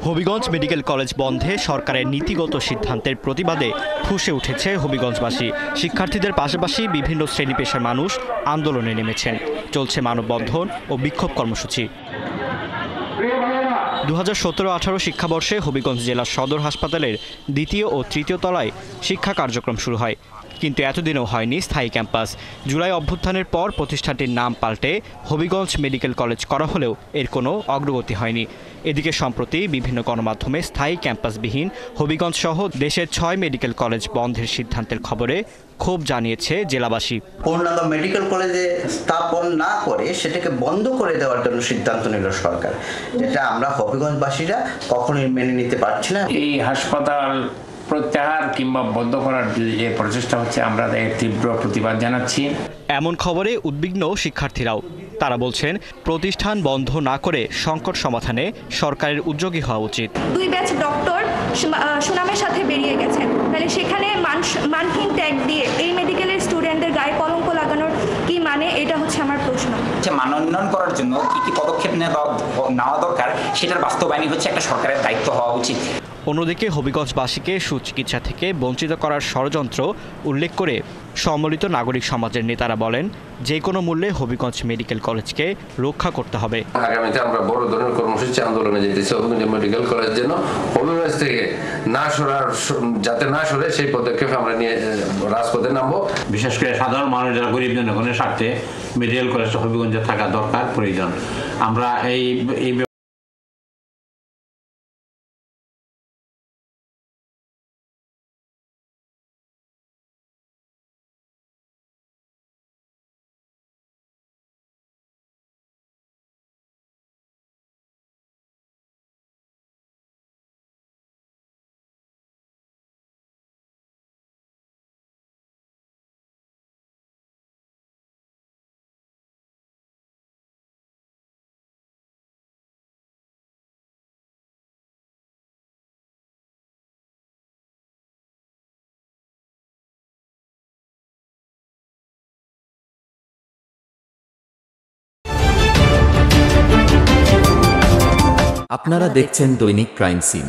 Habiganj medical college বন্ধে সরকারের নীতিগত সিদ্ধান্তের প্রতিবাদে ফুঁসে উঠেছে হবিগঞ্জবাসী। শিক্ষার্থীদের পাশাপাশি বিভিন্ন শ্রেণী পেশার মানুষ আন্দোলনে নেমেছেন। চলছে মানববন্ধন ও বিক্ষোভ কর্মসূচি। 2017-18 শিক্ষাবর্ষে হবিগঞ্জ জেলা সদর হাসপাতালের দ্বিতীয় ও তৃতীয় তলায় শিক্ষা কার্যক্রম শুরু হয়, কিন্তু এতদিনও হয়নি স্থায়ী ক্যাম্পাস। জুলাই অভ্যুত্থানের পর প্রতিষ্ঠানটির নাম পাল্টে হবিগঞ্জ মেডিকেল কলেজ করা হলেও এর কোনো অগ্রগতি হয়নি। এদিকে সম্প্রতি বিভিন্ন গণমাধ্যমে স্থায়ী ক্যাম্পাসবিহীন হবিগঞ্জ সহ দেশের 6 মেডিকেল কলেজ বন্ধের সিদ্ধান্তের খবরে ক্ষোভ জানিয়েছে জেলাবাসী। পূর্ণাঙ্গ মেডিকেল কলেজে স্থাপন না করে সেটাকে বন্ধ করে দেওয়ার জন্য সিদ্ধান্ত নিল সরকার, যেটা আমরা হবিগঞ্জবাসীরা কখনোই মেনে নিতে পারছি না। এই হাসপাতাল প্রত্যাহার কিংবা বন্ধ করার যে প্রচেষ্টা হচ্ছে, আমরা এর তীব্র প্রতিবাদ জানাচ্ছি। এমন খবরে উদ্বিগ্ন শিক্ষার্থীরাও। তারা বলছেন, প্রতিষ্ঠান বন্ধ না করে সংকট সমাধানে সরকারের উদ্যোগী হওয়া উচিত। 2 ব্যাচ ডক্টর সুনামের সাথে বেরিয়ে গেছেন, তাহলে সেখানে মানহীন ট্যাগ দিয়ে এই মেডিকেলের স্টুডেন্টদের গায়ে কলঙ্ক লাগানোর কি মানে? এটা হচ্ছে আমার প্রশ্ন। মান উন্নয়ন করার জন্য কি কি পদক্ষেপ নেওয়া দরকার, সেটার বাস্তবায়নই হচ্ছে একটা সরকারের দায়িত্ব হওয়া উচিত। অন্যদিকে হবিগঞ্জবাসীকে সুচিকিৎসা থেকে বঞ্চিত করার ষড়যন্ত্র উল্লেখ করে সম্মিলিত নাগরিক সমাজের নেতারা বলেন, যে কোনো মূল্যে হবিগঞ্জ মেডিকেল কলেজকে রক্ষা করতে হবে। আগামীতে আমরা বড় ধরনের কর্মসূচি আন্দোলনে যেতেছি। হবিগঞ্জ মেডিকেল কলেজ যেন হবিগঞ্জ থেকে যাতে না সরে সেই পদক্ষেপ আমরা নিয়ে রাজপথে নামবো। বিশেষ করে সাধারণ মানুষ যারা গরিব জনগণের স্বার্থে মেডিকেল কলেজটা হবিগঞ্জে থাকা দরকার, প্রয়োজন। আমরা এই আপনারা দেখছেন দৈনিক ক্রাইম সিন।